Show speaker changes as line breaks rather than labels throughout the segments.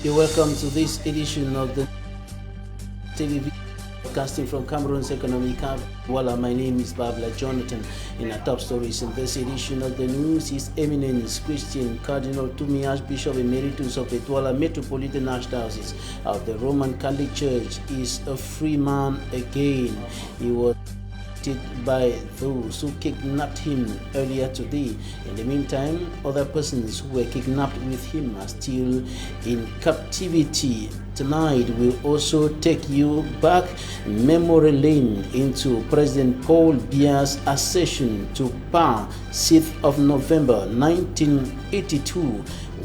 You're welcome to this edition of the television broadcasting from Cameroon's economic hub. Well, my name is Babla Jonathan. In our top stories in this edition of the news, His Eminence Christian Cardinal TUMI, Archbishop Emeritus of the Douala Metropolitan Archdiocese of the Roman Catholic Church, is a free man again. He was by those who kidnapped him earlier today. In the meantime, other persons who were kidnapped with him are still in captivity. Tonight, we'll also take you back memory lane into President Paul Biya's accession to power 6th of November 1982.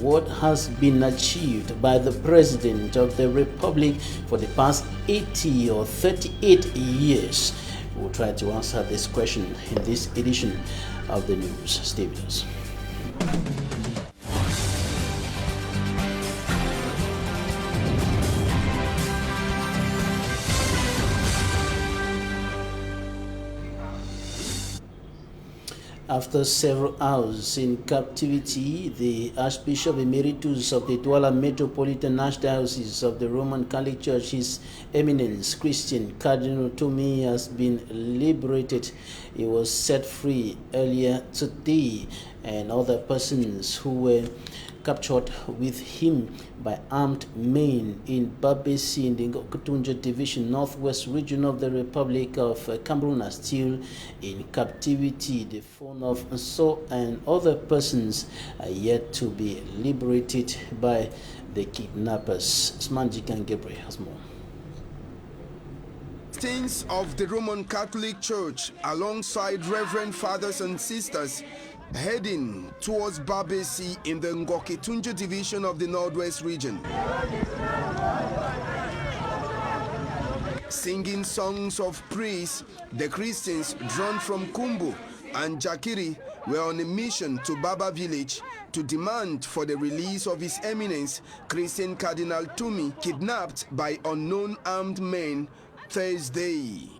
What has been achieved by the President of the Republic for the past 80 or 38 years? We'll try to answer this question in this edition of the news. Stay with us. After several hours in captivity, the Archbishop Emeritus of the Douala Metropolitan Archdiocese of the Roman Catholic Church, His Eminence Christian Cardinal TUMI, has been liberated. He was set free earlier today, and other persons who were captured with him by armed men in Babesi in the Ngokutunja Division, Northwest region of the Republic of Cameroon, are still in captivity. The phone of So and other persons are yet to be liberated by the kidnappers. Smanjikan Gabriel has more.
Saints of the Roman Catholic Church, alongside Reverend Fathers and Sisters, heading towards Babesi in the Ngoketunja Division of the Northwest region. Singing songs of praise, the Christians drawn from Kumbu and Jakiri were on a mission to Baba village to demand for the release of His Eminence Christian Cardinal TUMI, kidnapped by unknown armed men Thursday.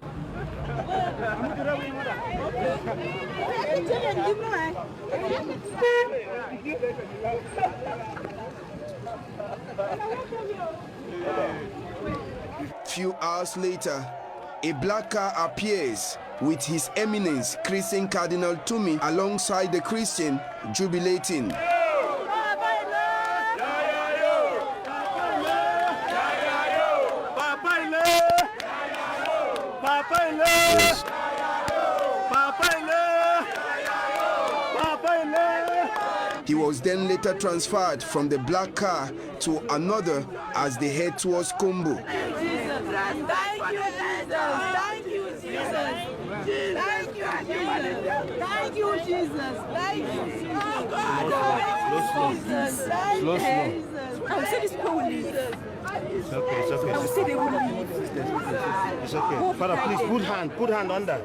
Few hours later, a black car appears with His Eminence Christian Cardinal TUMI alongside the Christian jubilating. He was then later transferred from the black car to another as they head towards Kumbu.
Thank you, Jesus. Thank you, Jesus. Thank you, Jesus. Thank you, Jesus. Thank you. Oh, God. Jesus. Thank you, Jesus. I will say this people will leave.
It's okay, it's okay.
I will say they will leave.
It's okay. Father, please put hand under.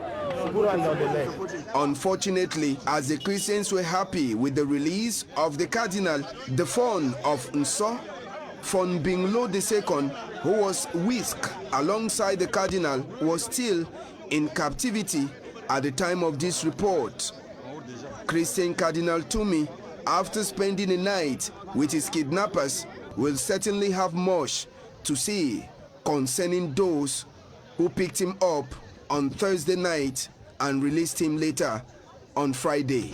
Put hand on the leg.
Unfortunately, as the Christians were happy with the release of the Cardinal, the phone of Nso Fon Binglo II, who was whisked alongside the Cardinal, was still in captivity at the time of this report. Christian Cardinal TUMI, after spending a night with his kidnappers, will certainly have much to say concerning those who picked him up on Thursday night and released him later on Friday.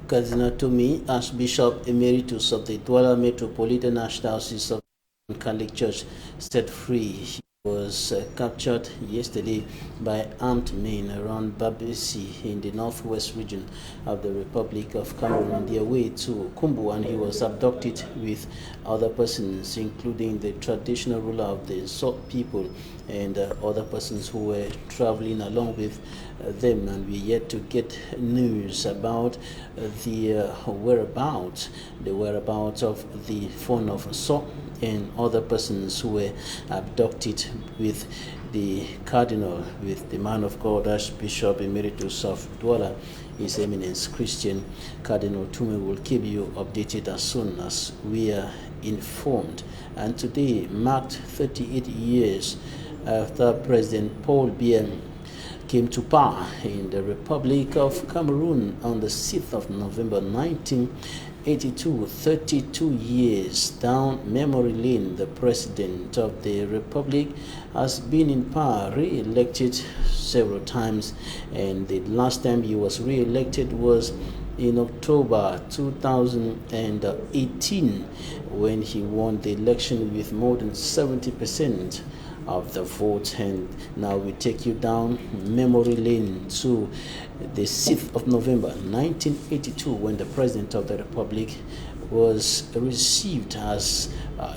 Cardinal TUMI, Archbishop Emeritus of the Douala Metropolitan Archdiocese of the Catholic Church, set free. He was captured yesterday by armed men around Babesi in the northwest region of the Republic of Cameroon on their way to Kumbu, and he was abducted with other persons, including the traditional ruler of the Sot people and other persons who were traveling along with them, and we yet to get news about the whereabouts of the phone of Sot and other persons who were abducted with the Cardinal, with the man of God, Archbishop Emeritus of Douala, His Eminence Christian Cardinal TUMI. Will keep you updated as soon as we are informed. And today marked 38 years after President Paul Biya came to power in the Republic of Cameroon on the 6th of November 1982, 32 years down memory lane. The president of the Republic has been in power, re-elected several times, and the last time he was re-elected was in October 2018 when he won the election with more than 70% of the votes. And now we take you down memory lane to the 6th of November 1982 when the President of the Republic was received as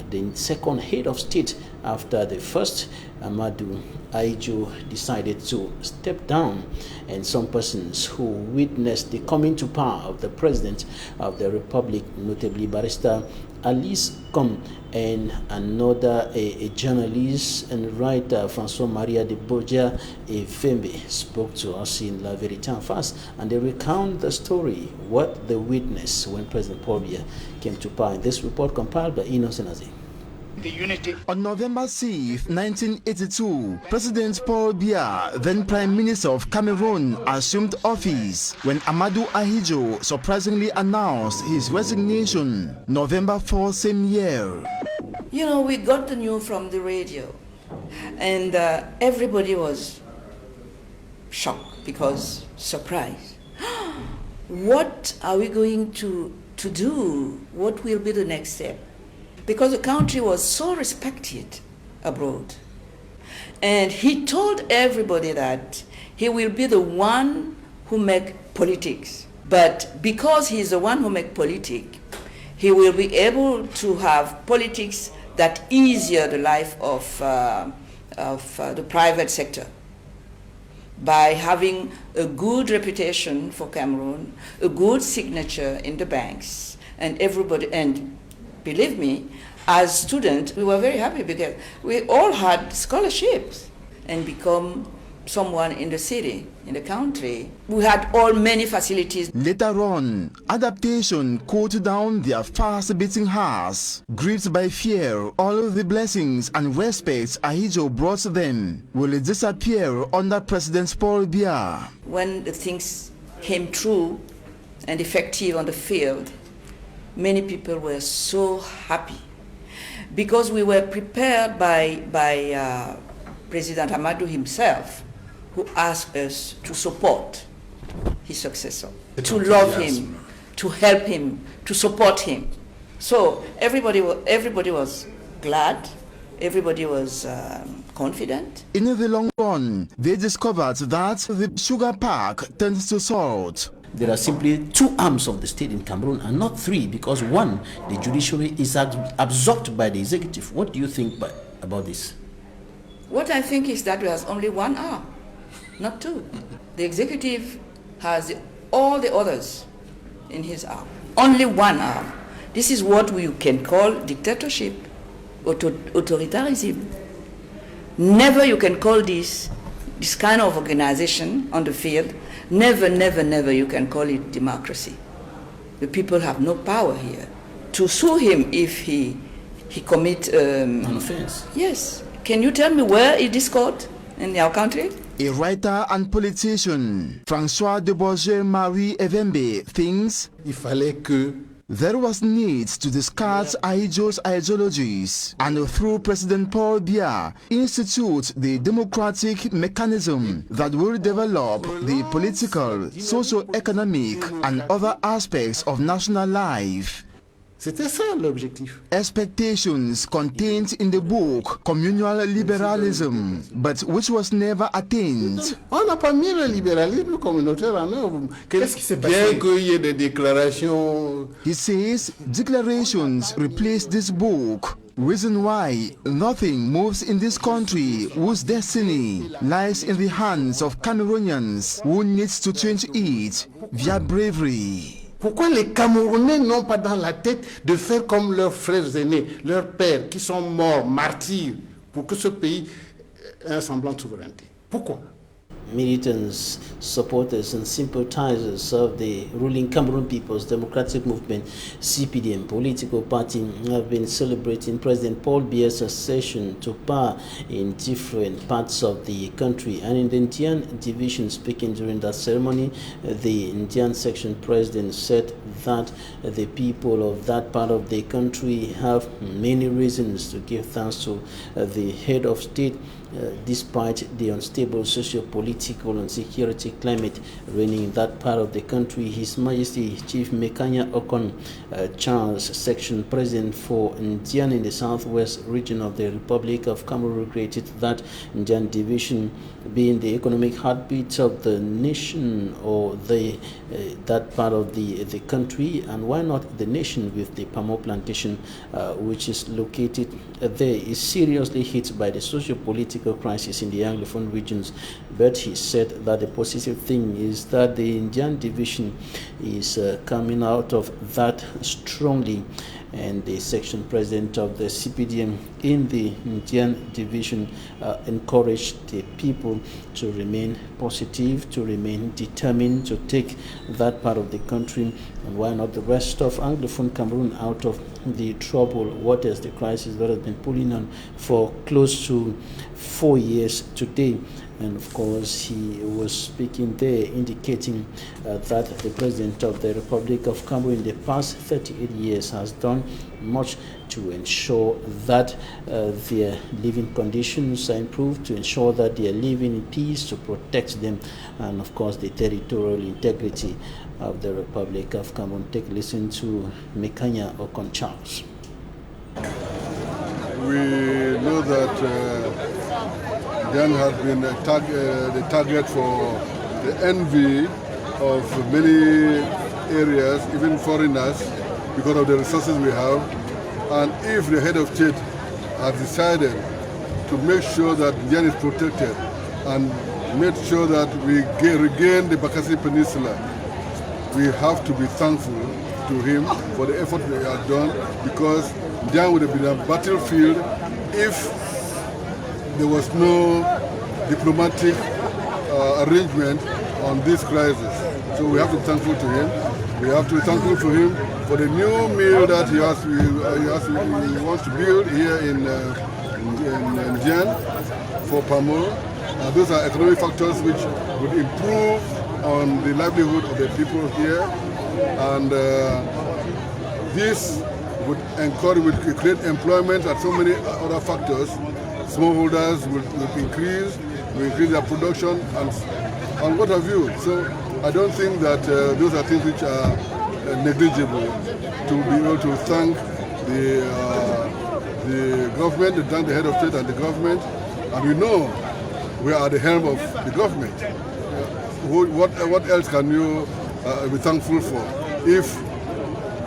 the second head of state after the first, Amadou Ahidjo, decided to step down, and some persons who witnessed the coming to power of the President of the Republic, notably Barrister Alice Com, and another a journalist and writer, François Maria de Bourgia Efembe, spoke to us in La Vérité en Face, and they recount the story, what they witnessed when President Paul Biya came to power. In this report compiled by Innocent Aze.
The unity.
On November 6, 1982, President Paul Biya, then Prime Minister of Cameroon, assumed office when Amadou Ahidjo surprisingly announced his resignation. November 4 same year.
You know, we got the news from the radio, and everybody was shocked because surprised. What are we going to do? What will be the next step? Because the country was so respected abroad. And he told everybody that he will be the one who make politics. But because he's the one who make politics, he will be able to have politics that easier the life of the private sector by having a good reputation for Cameroon, a good signature in the banks, and everybody, and believe me, as students, we were very happy because we all had scholarships and become someone in the city, in the country. We had all many facilities.
Later on, adaptation cooled down their fast-beating hearts. Gripped by fear, all of the blessings and respects Ahidjo brought them will disappear under President Paul Biya.
When the things came true and effective on the field, many people were so happy because we were prepared by President Amadou himself, who asked us to support his successor, to love him, to help him, to support him. So everybody was glad, everybody was confident.
In the long run, they discovered that the sugar pack turns to salt.
There are simply two arms of the state in Cameroon and not three, because one, the judiciary, is absorbed by the executive. What do you think about this?
What I think is that there's only one arm, not two. The executive has all the others in his arm. Only one arm. This is what we can call dictatorship, authoritarianism. Never you can call this kind of organization on the field. Never, never, never you can call it democracy. The people have no power here to sue him if he commit an
offense.
Yes. Can you tell me where is this court in our country?
A writer and politician, François de Bourget Marie Evembe, thinks there was need to discard Ahidjo's ideologies and through President Paul Biya institute the democratic mechanism that will develop the political, socio-economic and other aspects of national life.
C'était ça l'objectif.
Expectations contained in the book Communal Liberalism, but which was never attained.
On n'a pas mis le libéralisme communautaire en œuvre.
Qu'est-ce qui s'est passé?
Bien qu'il y ait des déclarations.
He says declarations replace this book. Reason why nothing moves in this country whose destiny lies in the hands of Cameroonians who needs to change it via bravery.
Pourquoi les Camerounais n'ont pas dans la tête de faire comme leurs frères aînés, leurs pères qui sont morts, martyrs, pour que ce pays ait un semblant de souveraineté? Pourquoi?
militants, supporters and sympathizers of the ruling Cameroon People's Democratic Movement, CPDM political party, have been celebrating President Paul Biya's succession to power in different parts of the country. And in the Indian division, speaking during that ceremony, the Indian section president said that the people of that part of the country have many reasons to give thanks to the head of state, despite the unstable socio-political and security climate reigning in that part of the country. His Majesty Chief Mekanya Okon Charles, section president for Indian in the southwest region of the Republic of Cameroon, regretted that Indian division, being the economic heartbeat of the nation, or that part of the country, and why not the nation, with the palm oil plantation which is located there, is seriously hit by the socio-political crisis in the Anglophone regions. But he said that the positive thing is that the Indian division is coming out of that strongly, and the section president of the CPDM in the Indian division encouraged the people to remain positive, to remain determined to take that part of the country, and why not the rest of Anglophone Cameroon, out of the troubled waters, the crisis that has been pulling on for close to 4 years today. And of course, he was speaking there, indicating that the president of the Republic of Cameroon in the past 38 years has done much to ensure that their living conditions are improved, to ensure that they are living in peace, to protect them, and of course the territorial integrity of the Republic of Cameroon. Take a listen to Mekanya Okon Charles.
We know that Jan has been the target for the envy of many areas, even foreigners, because of the resources we have. And if the head of state has decided to make sure that Jan is protected and make sure that we regain the Bakassi Peninsula, we have to be thankful to him for the effort he has done, because Jan would have been a battlefield if there was no diplomatic arrangement on this crisis. So we have to be thankful to him. We have to be thankful to him for the new mill that he wants to build here in Jan for palm oil. Those are economic factors which would improve on the livelihood of the people here, and this would encourage, would create employment and so many other factors. Smallholders will increase their production and what have you. So I don't think that those are things which are negligible. To be able to thank the government, to thank the head of state and the government, and we know we are at the helm of the government. What else can you be thankful for if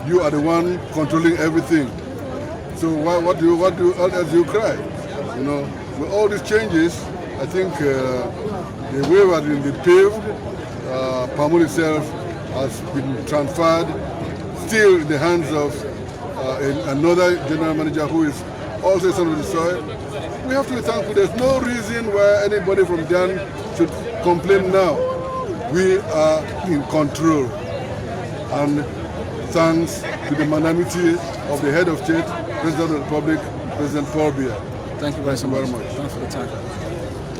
you are the one controlling everything? So what else do you cry? You know, with all these changes, I think the way has been paved. palm oil itself has been transferred, still in the hands of another general manager who is also a son of the soil. We have to be thankful. There's no reason why anybody from Jan should complain now. We are in control, and thanks to the magnanimity of the head of state, President of the Republic, President Paul Biya.
Thank you very much. Thanks for the time.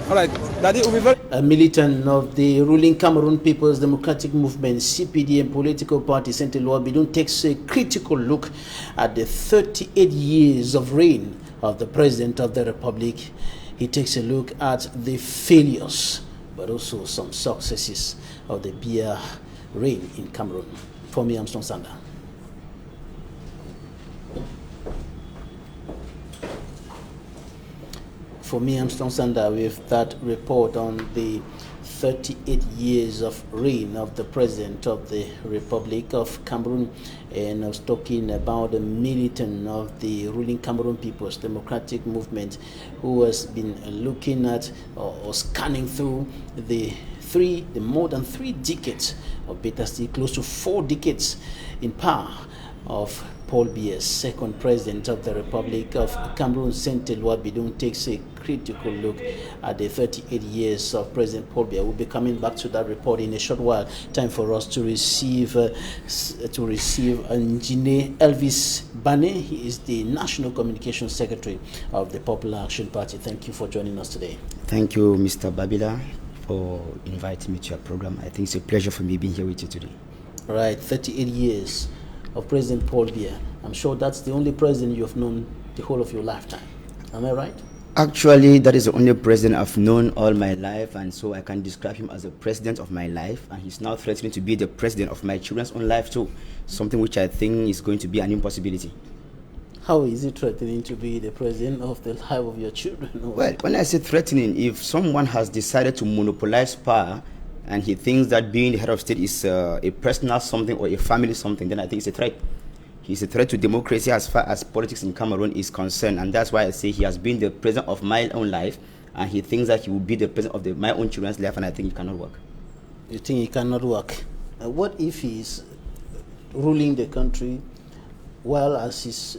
All right, Daddy, will be very...
A militant of the ruling Cameroon People's Democratic Movement, CPDM political party, Saint Eloi Bidon, takes a critical look at the 38 years of reign of the President of the Republic. He takes a look at the failures, but also some successes of the Biya reign in Cameroon. For me, I'm Stone Sander. For me, I'm Stone Sander with that report on the 38 years of reign of the President of the Republic of Cameroon. And I was talking about the militant of the ruling Cameroon People's Democratic Movement, who has been looking at or scanning through the more than 3 decades, or better still, close to 4 decades in power of Paul Biya, second president of the Republic of Cameroon, Saint-Éloi Bidon, takes a critical look at the 38 years of President Paul Biya. We'll be coming back to that report in a short while. Time for us to receive Engineer Elvis Bane. He is the National Communications Secretary of the Popular Action Party. Thank you for joining us today.
Thank you, Mr. Babila, for inviting me to your program. I think it's a pleasure for me being here with you today.
All right, 38 years of President Paul Biya. I'm sure that's the only president you have known the whole of your lifetime. Am I right?
Actually, that is the only president I've known all my life, and so I can describe him as the president of my life, and he's now threatening to be the president of my children's own life too, something which I think is going to be an impossibility.
How is it threatening to be the president of the life of your children?
Well, when I say threatening, if someone has decided to monopolize power and he thinks that being the head of state is a personal something or a family something, then I think it's a threat. He's a threat to democracy as far as politics in Cameroon is concerned, and that's why I say he has been the president of my own life, and he thinks that he will be the president of my own children's life, and I think it cannot work.
You think it cannot work? What if he's ruling the country while, as his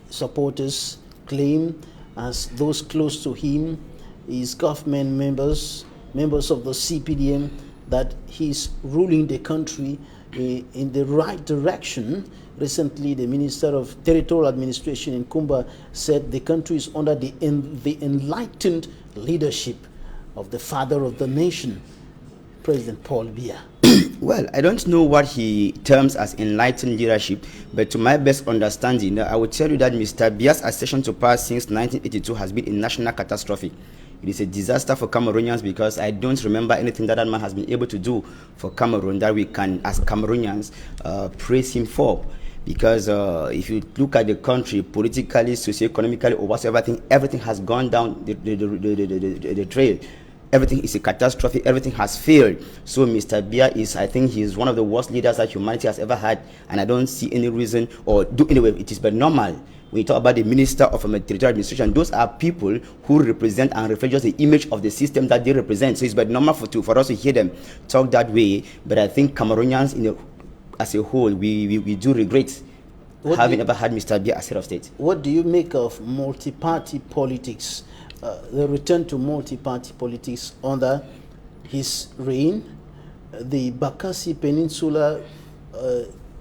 supporters claim, as those close to him, his government members of the CPDM, that he's ruling the country in the right direction? Recently, the Minister of Territorial Administration in Kumba said the country is under the enlightened leadership of the father of the nation, President Paul Biya.
Well, I don't know what he terms as enlightened leadership, but to my best understanding, I would tell you that Mr. Biya's accession to power since 1982 has been a national catastrophe. It is a disaster for Cameroonians because I don't remember anything that man has been able to do for Cameroon that we can, as Cameroonians, praise him for. Because if you look at the country politically, socio-economically, or whatsoever, everything has gone down the trail. Everything is a catastrophe. Everything has failed. So Mr. Biya is, I think, he is one of the worst leaders that humanity has ever had, and I don't see any reason or do anyway. It is but normal. When you talk about the Minister of Territorial Administration, those are people who represent and reflect just the image of the system that they represent. So it's but normal for us to hear them talk that way. But I think Cameroonians, as a whole, we do regret having ever had Mr. Biya as head of state.
What do you make of multi-party politics, the return to multi-party politics under his reign, the Bakassi Peninsula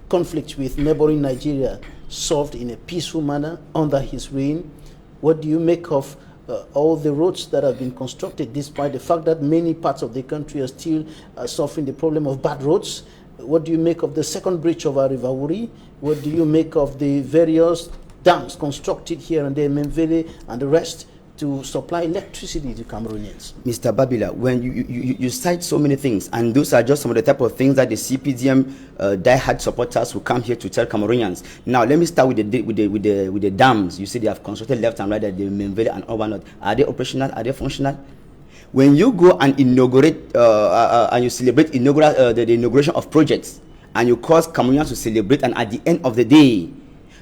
conflict with neighboring Nigeria solved in a peaceful manner under his reign? What do you make of all the roads that have been constructed, despite the fact that many parts of the country are still suffering the problem of bad roads? What do you make of the second bridge of our River Uri? What do you make of the various dams constructed here and there, Memvele and the rest, to supply electricity to Cameroonians?
Mr. Babila, when you cite so many things, and those are just some of the type of things that the CPDM die-hard supporters will come here to tell Cameroonians. Now, let me start with the dams. You see they have constructed left and right at the Memvele and Obanot. Are they operational? Are they functional? When you go and inaugurate and you celebrate the inauguration of projects, and you cause Cameroonians to celebrate, and at the end of the day,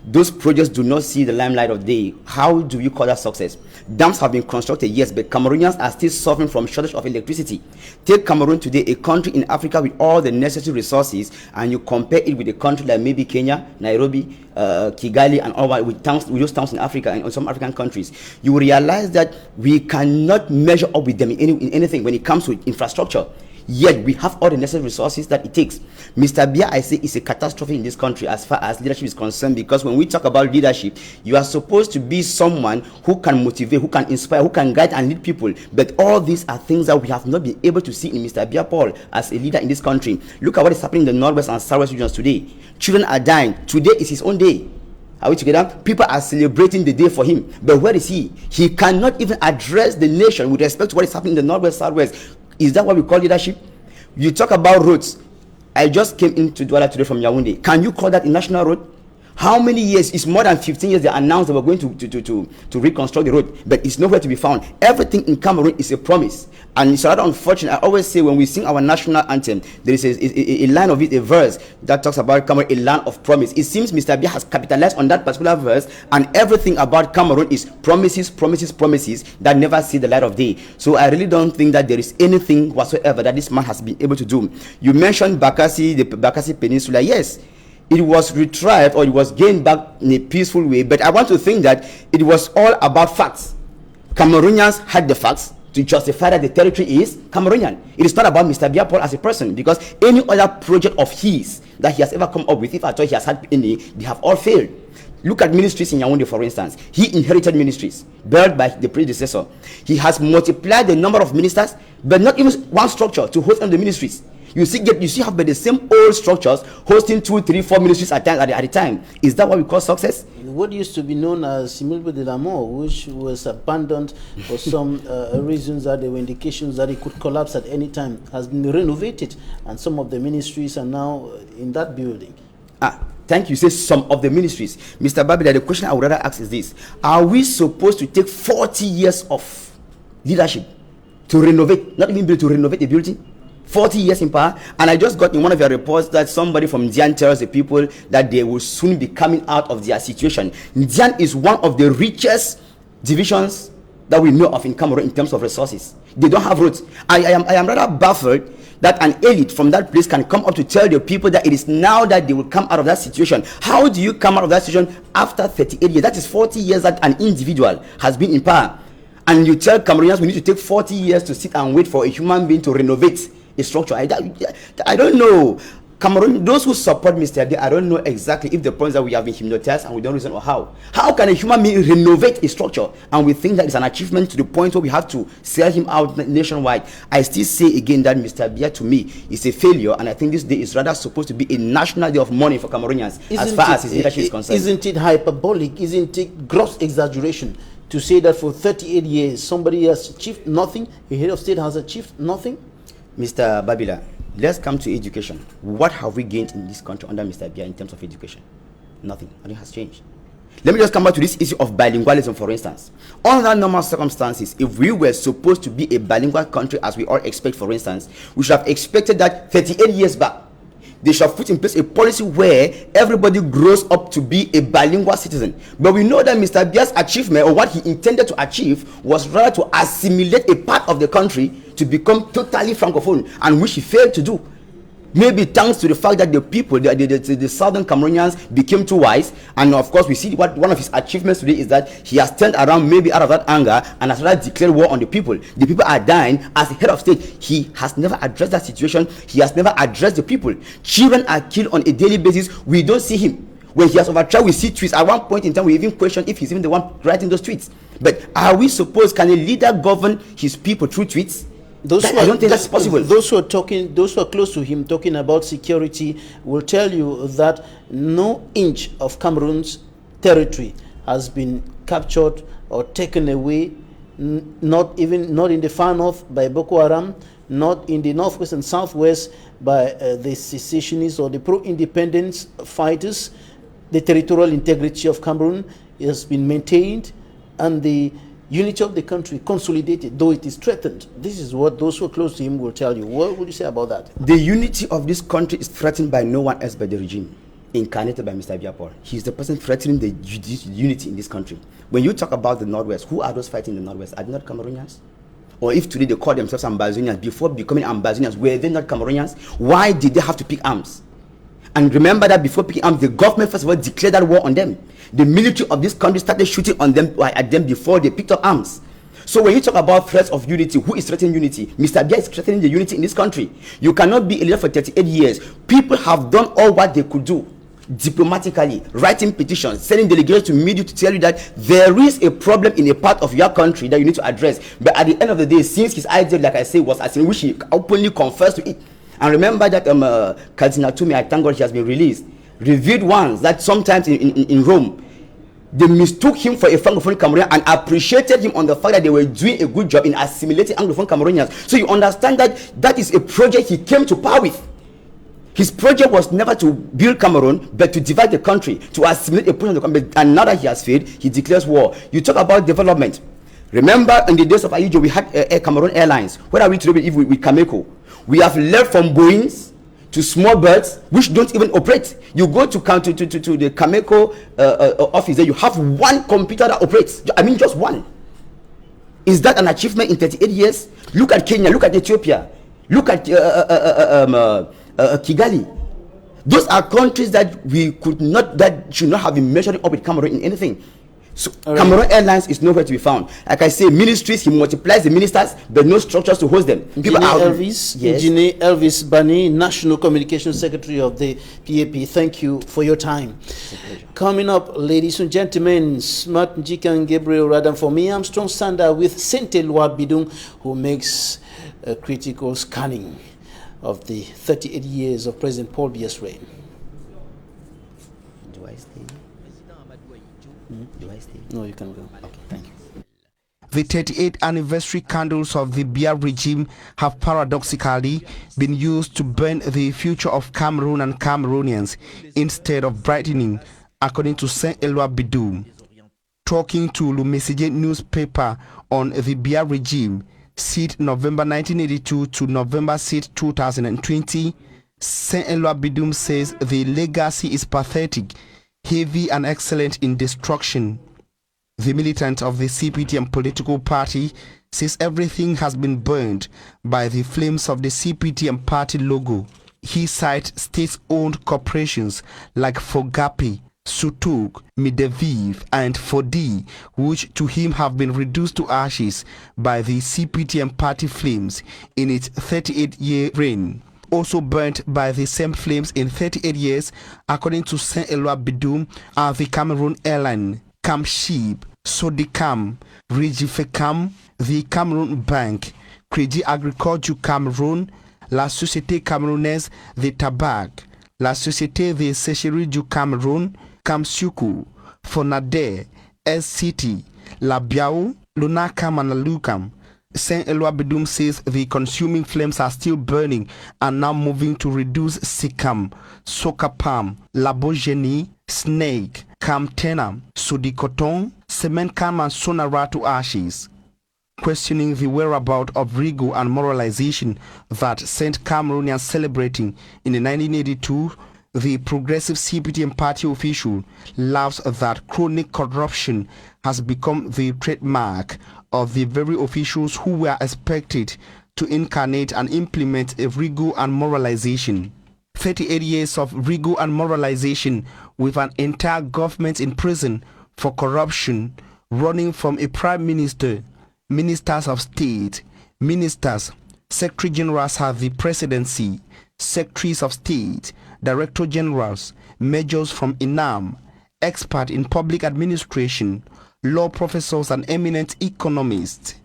those projects do not see the limelight of day, how do you call that success? Dams have been constructed, yes, but Cameroonians are still suffering from shortage of electricity. Take Cameroon today, a country in Africa with all the necessary resources, and you compare it with a country like maybe Kenya, Nairobi, Kigali, and all that, with those towns in Africa and some African countries. You will realize that we cannot measure up with them in anything when it comes to infrastructure. Yet we have all the necessary resources that it takes. Mr. Biya, I say, is a catastrophe in this country as far as leadership is concerned, because when we talk about leadership, you are supposed to be someone who can motivate, who can inspire, who can guide and lead people. But all these are things that we have not been able to see in Mr. Biya Paul as a leader in this country. Look at what is happening in the Northwest and Southwest regions today. Children are dying. Today is his own day. Are we together? People are celebrating the day for him. But where is he? He cannot even address the nation with respect to what is happening in the Northwest, Southwest. Is that what we call leadership? You talk about roads. I just came into Douala today from Yaoundé. Can you call that a national road? How many years? It's more than 15 years they announced they were going to reconstruct the road, but it's nowhere to be found. Everything in Cameroon is a promise, and it's rather unfortunate. I always say when we sing our national anthem, there is a line of it, a verse that talks about Cameroon, a land of promise. It seems Mr. Biya has capitalized on that particular verse, and everything about Cameroon is promises, promises, promises that never see the light of day. So I really don't think that there is anything whatsoever that this man has been able to do. You mentioned Bakassi, the Bakassi Peninsula. Yes, it was retrieved or it was gained back in a peaceful way. But I want to think that it was all about facts. Cameroonians had the facts to justify that the territory is Cameroonian. It is not about Mr. Biya Paul as a person, because any other project of his that he has ever come up with, if at all he has had any, they have all failed. Look at ministries in Yaoundé, for instance. He inherited ministries built by the predecessor. He has multiplied the number of ministers, but not even one structure to host the ministries. You see how by the same old structures hosting 2, 3, 4 ministries at a time. Is that what we call success?
What used to be known as Similbe de la Mort, which was abandoned for some reasons that there were indications that it could collapse at any time, has been renovated, and some of the ministries are now in that building.
Thank you. Say some of the ministries. Mr. Babila, the question I would rather ask is this: are we supposed to take 40 years of leadership to renovate, not even to renovate a building? 40 years in power. And I just got in one of your reports that somebody from Ndian tells the people that they will soon be coming out of their situation. Ndian is one of the richest divisions that we know of in Cameroon in terms of resources. They don't have roads. I am rather baffled that an elite from that place can come up to tell the people that it is now that they will come out of that situation. How do you come out of that situation after 38 years? That is 40 years that an individual has been in power. And you tell Cameroonians we need to take 40 years to sit and wait for a human being to renovate a structure. I don't know. Cameroon, those who support Mr. Biya, I don't know exactly if the point that we have been hypnotized and we don't reason or how. How can a human being renovate a structure and we think that it's an achievement to the point where we have to sell him out nationwide? I still say again that Mr. Biya to me is a failure, and I think this day is rather supposed to be a national day of mourning for Cameroonians as far as his leadership is concerned.
Isn't it hyperbolic? Isn't it gross exaggeration to say that for 38 years somebody has achieved nothing, a head of state has achieved nothing?
Mr. Babila, let's come to education. What have we gained in this country under Mr. Biya in terms of education? Nothing. Nothing has changed. Let me just come back to this issue of bilingualism, for instance. Under normal circumstances, if we were supposed to be a bilingual country, as we all expect, for instance, we should have expected that 38 years back, they should have put in place a policy where everybody grows up to be a bilingual citizen. But we know that Mr. Biya's achievement, or what he intended to achieve, was rather to assimilate a part of the country to become totally francophone, and which he failed to do. Maybe thanks to the fact that the people, the southern Cameroonians became too wise. And of course, we see what one of his achievements today is that he has turned around, maybe out of that anger, and has rather declared war on the people. The people are dying. As the head of state, he has never addressed that situation. He has never addressed the people. Children are killed on a daily basis. We don't see him. When he has overthrown, we see tweets. At one point in time, we even question if he's even the one writing those tweets. But are we supposed, can a leader govern his people through tweets? I don't think that's possible.
Those who are close to him, talking about security, will tell you that no inch of Cameroon's territory has been captured or taken away, not in the far north by Boko Haram, not in the northwest and southwest by the secessionists or the pro-independence fighters. The territorial integrity of Cameroon has been maintained, and the unity of the country consolidated, though it is threatened. This is what those who are close to him will tell you. What would you say about that?
The unity of this country is threatened by no one else but the regime, incarnated by Mr. Biya Paul. He's the person threatening the unity in this country. When you talk about the Northwest, who are those fighting in the Northwest? Are they not Cameroonians? Or if today they call themselves Ambazonians, before becoming Ambazonians, were they not Cameroonians? Why did they have to pick arms? And remember that before picking arms, the government first of all declared that war on them. The military of this country started shooting on them at them before they picked up arms. So when you talk about threats of unity, who is threatening unity? Mr. Biya is threatening the unity in this country. You cannot be a leader for 38 years. People have done all what they could do diplomatically, writing petitions, sending delegations to media to tell you that there is a problem in a part of your country that you need to address. But at the end of the day, since his idea, like I say, was as in which he openly confessed to it. And remember that Cardinal TUMI, I thank God he has been released, revealed once that sometimes in Rome, they mistook him for a Francophone Cameroonian and appreciated him on the fact that they were doing a good job in assimilating Anglophone Cameroonians. So you understand that that is a project he came to power with. His project was never to build Cameroon, but to divide the country, to assimilate a portion of the country. And now that he has failed, he declares war. You talk about development. Remember in the days of Ayijo, we had Cameroon Airlines. Where are we today with Cameco? We have left from Boeings to small birds which don't even operate. You go to the Cameco office there, you have one computer that operates. I mean, just one. Is that an achievement in 38 years? Look at Kenya, look at Ethiopia, look at Kigali. Those are countries that we could not, that should not have been measuring up with Cameroon in anything. So Cameroon Airlines is nowhere to be found. Like I say, ministries, he multiplies the ministers, but no structures to host them.
Engineer Elvis Bani, National Communications Secretary of the PAP, thank you for your time. Coming up, ladies and gentlemen, Smart Njikan Gabriel Radam for me, Armstrong Sander with Saint-Eloi Bidung, who makes a critical scanning of the 38 years of President Paul Biya's reign.
Do I stay? Do I stay?
No, you can go.
Okay, thank you.
The 38th anniversary candles of the Biya regime have paradoxically been used to burn the future of Cameroon and Cameroonians instead of brightening, according to Saint-Eloi Bidung. Talking to Le Messager newspaper on the Biya regime, seat November 1982 to November seat 2020, Saint-Eloi Bidung says the legacy is pathetic, heavy and excellent in destruction. The militant of the CPTM political party says everything has been burned by the flames of the CPTM party logo. He cites state-owned corporations like Fogapi, Sutuk, Mideviv and Fodi, which to him have been reduced to ashes by the CPTM party flames in its 38-year reign. Also burnt by the same flames in 38 years, according to Saint-Eloi Bidung, are the Cameroon Airline, Camship, Sodicam, Regifecam, the Cameroon Bank, Crédit Agricole Cameroun, la Société Camerounaise de Tabac, la Société de Sécherie du Cameroun, Camsuku, Fonade, SCT, La Biao, Lunacam and Lucam. Saint-Eloi Bidung says the consuming flames are still burning and now moving to reduce Sikam, Sokapam, Labogeni, Snake, Camtena, Sudikoton, Semencam and Sonara to ashes. Questioning the whereabouts of rigor and moralization that sent Cameroonians celebrating in the 1982, the progressive CPTM party official laughs that chronic corruption has become the trademark of the very officials who were expected to incarnate and implement a rigor and moralization. 38 years of rigor and moralization with an entire government in prison for corruption, running from a prime minister, ministers of state, ministers, secretary generals have the presidency, secretaries of state, director generals, majors from INAM, expert in public administration, law professors and eminent economists.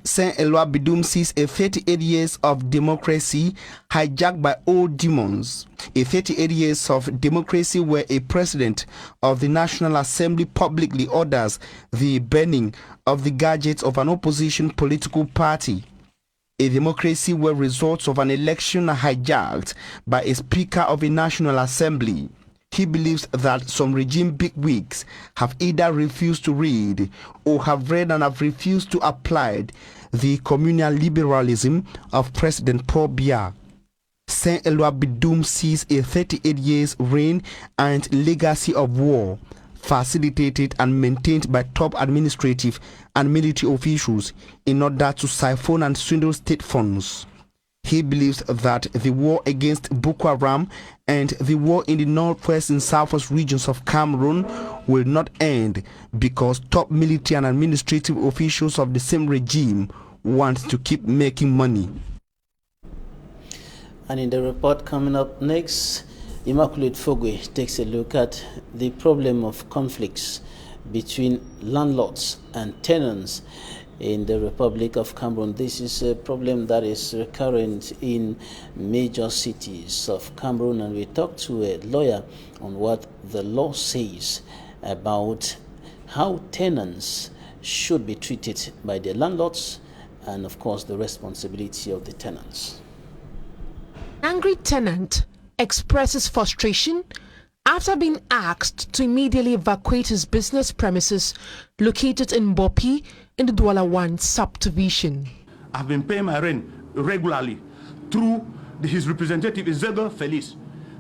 Saint-Eloi Bidung sees a 38 years of democracy hijacked by old demons. A 38 years of democracy where a president of the National Assembly publicly orders the burning of the gadgets of an opposition political party. A democracy where results of an election are hijacked by a speaker of a National Assembly. He believes that some regime bigwigs have either refused to read or have read and have refused to apply the communal liberalism of President Paul Biya. Saint-Eloi Bidung sees a 38 years reign and legacy of war, facilitated and maintained by top administrative and military officials in order to siphon and swindle state funds. He believes that the war against Boko Haram and the war in the northwest and southwest regions of Cameroon will not end because top military and administrative officials of the same regime want to keep making money.
And in the report coming up next, Immaculate Fogwe takes a look at the problem of conflicts between landlords and tenants in the Republic of Cameroon. This is a problem that is recurrent in major cities of Cameroon, and we talked to a lawyer on what the law says about how tenants should be treated by their landlords and, of course, the responsibility of the tenants.
Angry tenant expresses frustration after being asked to immediately evacuate his business premises located in Bopi in the Douala 1 subdivision.
I've been paying my rent regularly through his representative, Isabel Felice.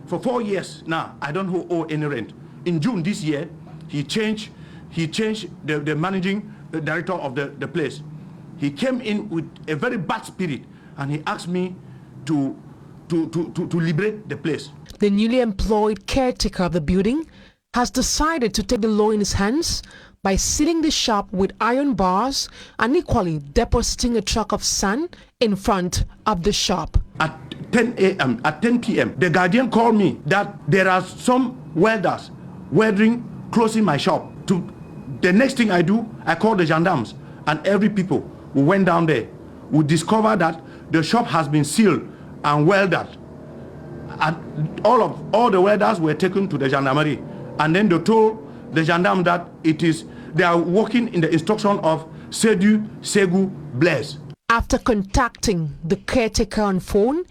For 4 years now, I don't owe any rent. In June this year, he changed the managing director of the place. He came in with a very bad spirit and he asked me to to liberate the place.
The newly employed caretaker of the building has decided to take the law in his hands by sealing the shop with iron bars and equally depositing a truck of sand in front of the shop.
At 10 a.m., at 10 p.m., the Guardian called me that there are some welders welding closing my shop. The next thing I do, I call the gendarmes and every people who went down there would discover that the shop has been sealed and welded. And all the welders were taken to the gendarmerie, and then they told the gendarme that they are working in the instruction of Sedu Segu Blaise.
After contacting the caretaker on phone,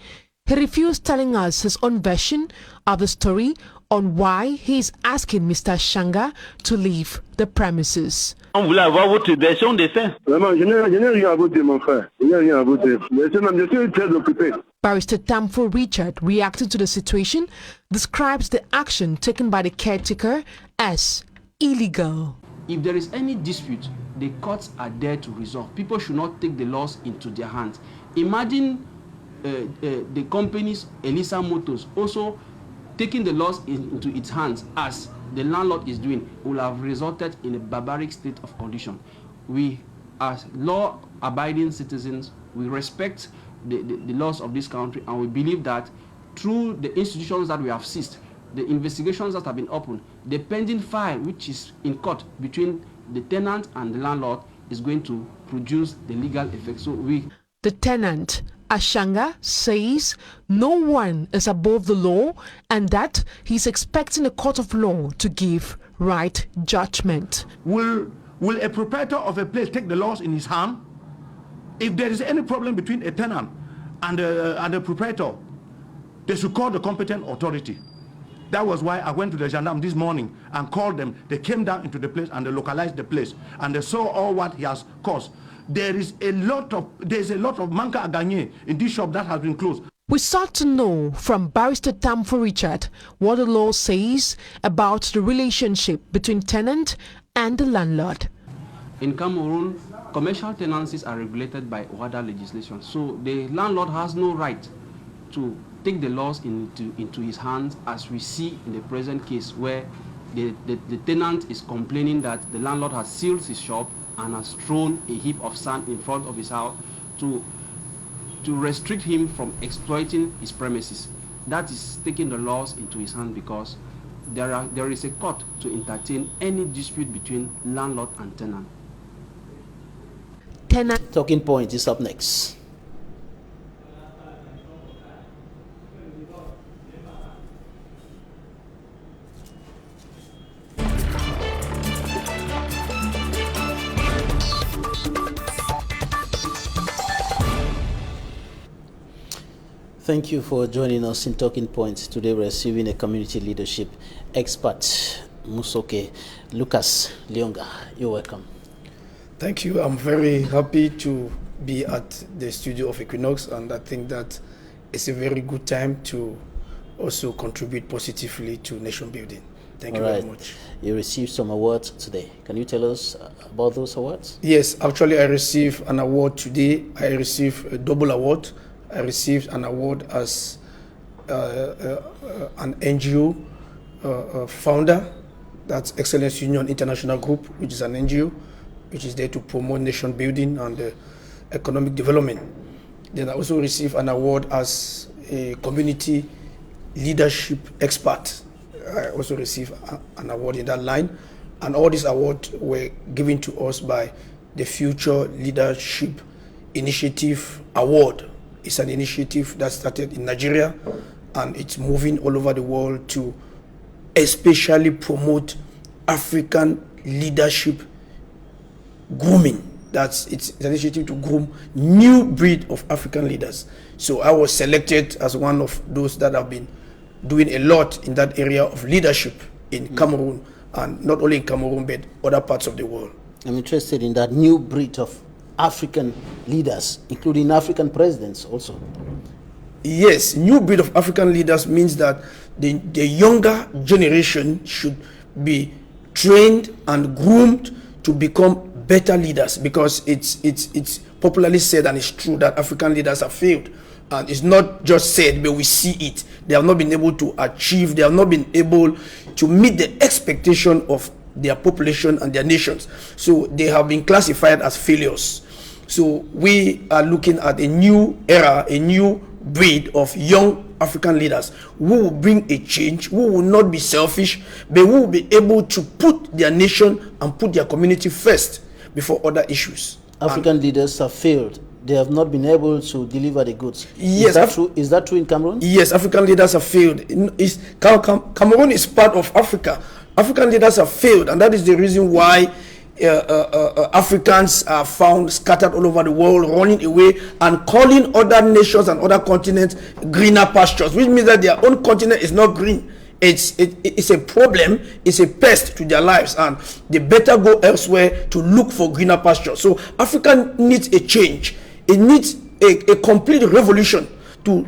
he refused telling us his own version of the story on why he is asking Mr. Shanga to leave the premises.
On voulait avoir votre version des faits.
Vraiment, je n'ai rien à voter, mon frère. Je n'ai rien à voter. Je suis très occupé.
Barrister Tamfo Richard, reacting to the situation, describes the action taken by the caretaker as illegal.
If there is any dispute, the courts are there to resolve. People should not take the laws into their hands. Imagine the companies, Elisa Motors, also taking the laws into its hands as the landlord is doing, will have resulted in a barbaric state of condition. We, as law-abiding citizens, we respect the laws of this country, and we believe that through the institutions that we have seized, the investigations that have been opened, the pending file which is in court between the tenant and the landlord is going to produce the legal effect. So
the tenant, Ashanga, says no one is above the law and that he's expecting a court of law to give right judgment.
Will a proprietor of a place take the laws in his hand? If there is any problem between a tenant and a proprietor, they should call the competent authority. That was why I went to the gendarme this morning and called them. They came down into the place and they localized the place and they saw all what he has caused. There's a lot of manka à gagner in this shop that has been closed.
We sought to know from Barrister Tamfo Richard what the law says about the relationship between tenant and the landlord.
In Cameroon, commercial tenancies are regulated by WADA legislation, so the landlord has no right to take the laws into his hands, as we see in the present case where the tenant is complaining that the landlord has sealed his shop and has thrown a heap of sand in front of his house to restrict him from exploiting his premises. That is taking the laws into his hand, because there is a court to entertain any dispute between landlord and tenant.
Talking Point is up next. Thank you for joining us in Talking Points. Today we're receiving a community leadership expert, Musoke Lucas Lionga. You're welcome.
Thank you. I'm very happy to be at the studio of Equinoxe, and I think that it's a very good time to also contribute positively to nation building. Thank you very much.
You received some awards today. Can you tell us about those awards?
Yes, actually I received an award today. I received a double award. I received an award as an NGO founder. That's Excellence Union International Group, which is an NGO, which is there to promote nation building and economic development. Then I also received an award as a community leadership expert. I also received an award in that line. And all these awards were given to us by the Future Leadership Initiative Award. It's an initiative that started in Nigeria, and it's moving all over the world to especially promote African leadership grooming. It's an initiative to groom new breed of African leaders. So I was selected as one of those that have been doing a lot in that area of leadership in Cameroon, and not only in Cameroon, but other parts of the world.
I'm interested in that new breed of African leaders, including African presidents also.
Yes, new breed of African leaders means that the younger generation should be trained and groomed to become better leaders, because it's popularly said, and it's true, that African leaders have failed. And it's not just said, but we see it. They have not been able to achieve, they have not been able to meet the expectation of their population and their nations. So they have been classified as failures. So we are looking at a new era, a new breed of young African leaders who will bring a change, who will not be selfish, but who will be able to put their nation and put their community first before other issues.
African leaders have failed. They have not been able to deliver the goods.
Yes,
is that true? Is that true in Cameroon?
Yes, African leaders have failed. Cameroon is part of Africa. African leaders have failed, and that is the reason why Africans are found scattered all over the world, running away and calling other nations and other continents greener pastures, which means that their own continent is not green. It's a problem, it's a pest to their lives, and they better go elsewhere to look for greener pastures. So Africa needs a change. It needs a complete revolution to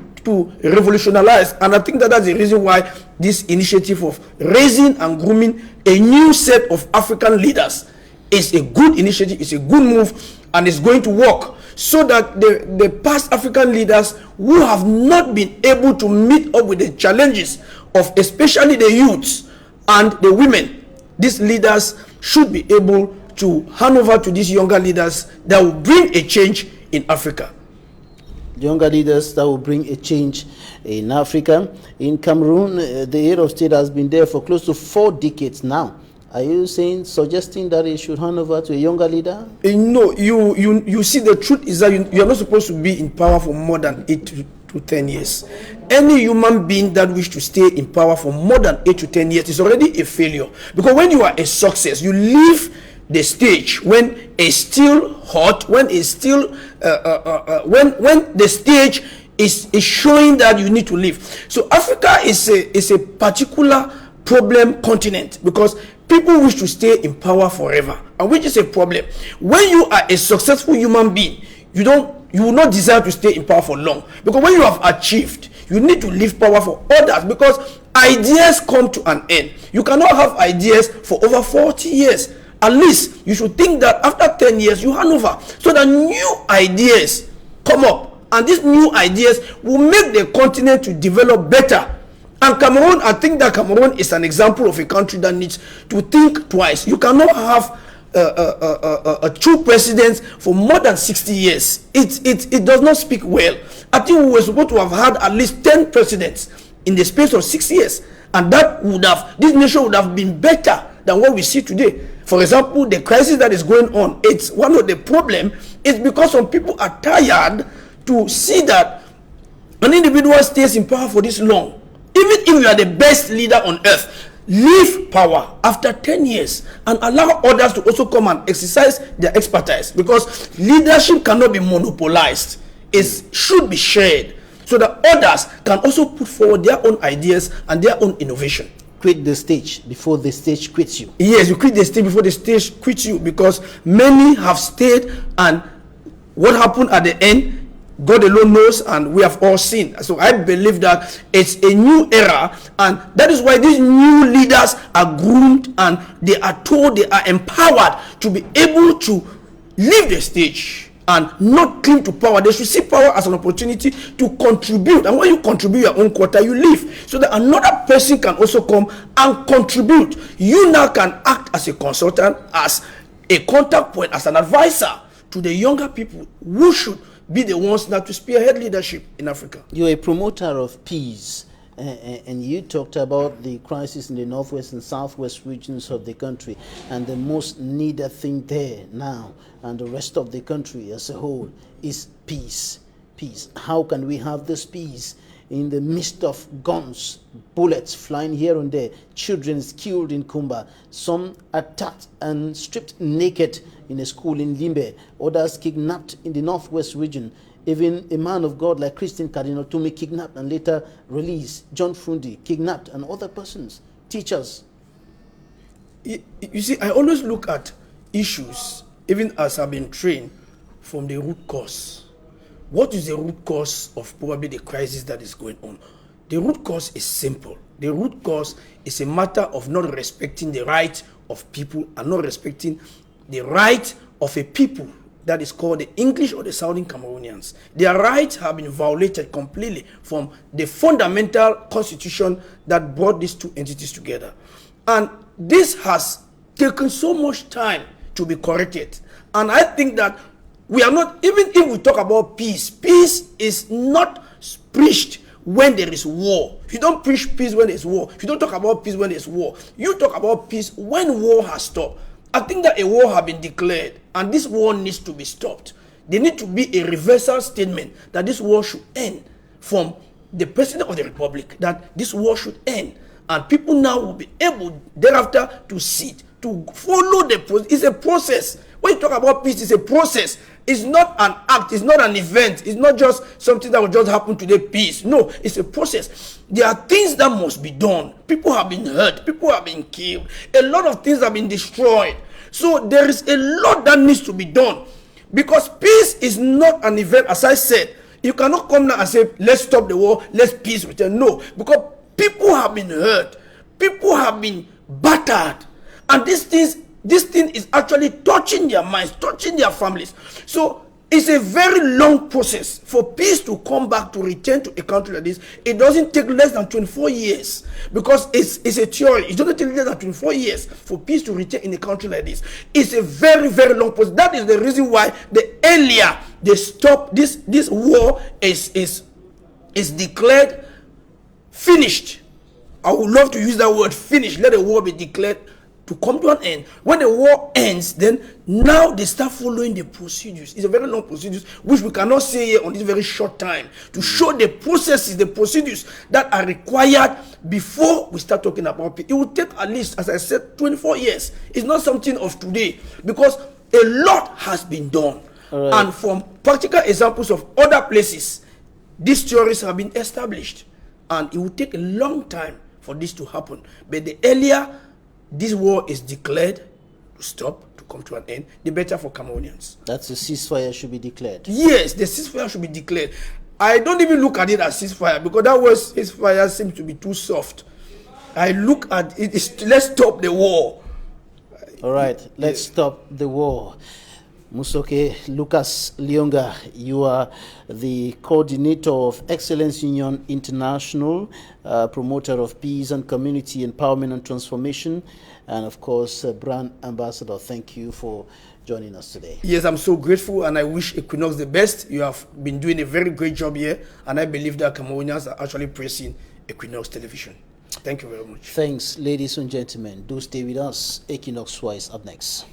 revolutionize, and I think that's the reason why this initiative of raising and grooming a new set of African leaders is a good initiative, it's a good move, and it's going to work, so that the past African leaders who have not been able to meet up with the challenges of especially the youths and the women, these leaders should be able to hand over to these younger leaders that will bring a change in Africa.
Younger leaders that will bring a change in Africa. In Cameroon, the head of state has been there for close to 4 decades now. Are you suggesting that it should hand over to a younger leader?
No, you see, the truth is that you are not supposed to be in power for more than 8 to 10 years. Any human being that wishes to stay in power for more than 8 to 10 years is already a failure. Because when you are a success, you leave the stage when it's still hot, when it's still when the stage is showing that you need to leave. So Africa is a particular problem continent, because people wish to stay in power forever, and which is a problem. When you are a successful human being, you will not desire to stay in power for long, because when you have achieved, you need to leave power for others, because ideas come to an end. You cannot have ideas for over 40 years. At least you should think that after 10 years you hand over, so that new ideas come up, and these new ideas will make the continent to develop better. And Cameroon, I think that Cameroon is an example of a country that needs to think twice. You cannot have a true president for more than 60 years. It does not speak well. I think we were supposed to have had at least 10 presidents in the space of 6 years, and this nation would have been better than what we see today. For example, the crisis that is going on, it's one of the problems. It's because some people are tired to see that an individual stays in power for this long. Even if you are the best leader on earth, leave power after 10 years and allow others to also come and exercise their expertise, because leadership cannot be monopolized. It should be shared, so that others can also put forward their own ideas and their own innovation.
Quit the stage before the stage quits you.
Yes, you quit the stage before the stage quits you, because many have stayed, and what happened at the end, God alone knows, and we have all seen. So I believe that it's a new era, and that is why these new leaders are groomed, and they are told, they are empowered to be able to leave the stage and not cling to power. They should see power as an opportunity to contribute, and when you contribute your own quota, you leave, so that another person can also come and contribute. You now can act as a consultant, as a contact point, as an advisor to the younger people who should be the ones now to spearhead leadership in Africa.
You're a promoter of peace, and you talked about the crisis in the northwest and southwest regions of the country, and the most needed thing there now and the rest of the country as a whole is peace. Peace. How can we have this peace in the midst of guns, bullets flying here and there, children killed in Kumba, some attacked and stripped naked in a school in Limbe, others kidnapped in the northwest region, even a man of God like Christian Cardinal TUMI kidnapped and later released, John Frundi kidnapped, and other persons, teachers.
You see, I always look at issues, even as I've been trained, from the root cause. What is the root cause of probably the crisis that is going on? The root cause is simple. The root cause is a matter of not respecting the right of people and not respecting the right of a people that is called the English or the Southern Cameroonians. Their rights have been violated completely from the fundamental constitution that brought these two entities together. And this has taken so much time to be corrected. And I think that we are not, even if we talk about peace, peace is not preached when there is war. You don't preach peace when there's war. You don't talk about peace when there's war. You talk about peace when war has stopped. I think that a war has been declared, and this war needs to be stopped. There needs to be a reversal statement that this war should end from the President of the Republic, that this war should end. And people now will be able thereafter to sit, to follow the process. It's a process. When you talk about peace, it's a process. It's not an act. It's not an event. It's not just something that will just happen today, peace. No, it's a process. There are things that must be done. People have been hurt. People have been killed. A lot of things have been destroyed. So there is a lot that needs to be done. Because peace is not an event, as I said. You cannot come now and say, let's stop the war, let's peace return. No, because people have been hurt. People have been battered. And this thing is actually touching their minds, touching their families. So it's a very long process for peace to come back, to return to a country like this. It doesn't take less than 24 years because it's a theory. It doesn't take less than 24 years for peace to return in a country like this. It's a very, very long process. That is the reason why the earlier they stop this war is declared finished. I would love to use that word, finished. Let the war be declared to come to an end. When the war ends, then now they start following the procedures. It's a very long procedure, which we cannot say here on this very short time, to show the processes, the procedures that are required before we start talking about peace. It will take at least, as I said, 24 years. It's not something of today, because a lot has been done. Right. And from practical examples of other places, these theories have been established. And it will take a long time for this to happen. But the earlier this war is declared to stop, to come to an end, the better for Cameroonians.
That's a ceasefire should be declared.
Yes, the ceasefire should be declared. I don't even look at it as ceasefire, because that word ceasefire seems to be too soft. I look at it as let's stop the war.
All right, let's stop the war. Musoke Lucas Lyonga, you are the coordinator of Excellence Union International, promoter of peace and community empowerment and transformation, and of course, brand ambassador. Thank you for joining us today.
Yes, I'm so grateful, and I wish Equinoxe the best. You have been doing a very great job here, and I believe that Cameroonians are actually praising Equinoxe television. Thank you very much.
Thanks, ladies and gentlemen. Do stay with us. Equinoxe Wise up next.